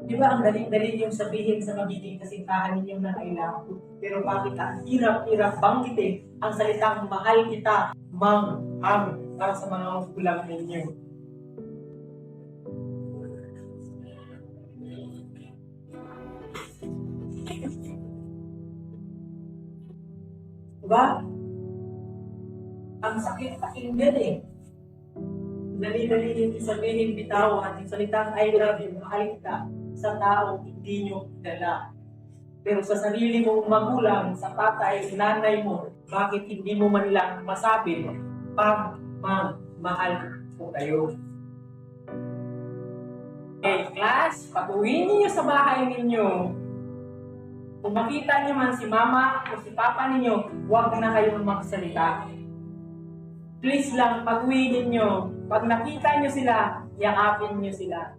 Di ba ang dali-dali yung sabihin sa magiging kasintahan ninyo na I love you? Pero bakit ang hirap-hirap banggitin ang salitang mahal kita, mang, ang, para sa mga magulang ninyo? Diba? Ang sakit pakinggan eh. Dali-dali yung sabihin bitawan yung salitang I love you, mahal kita sa tao hindi nyo kilala. Pero sa sarili mong magulang, sa tatay, nanay mo, bakit hindi mo man lang masabi pag mahal ko kayo? Okay, class, pag-uwi ninyo sa bahay ninyo, kung makita niyo man si mama o si papa ninyo, huwag na kayong magsalita. Please lang, pag-uwi ninyo, pag nakita niyo sila, yakapin niyo sila.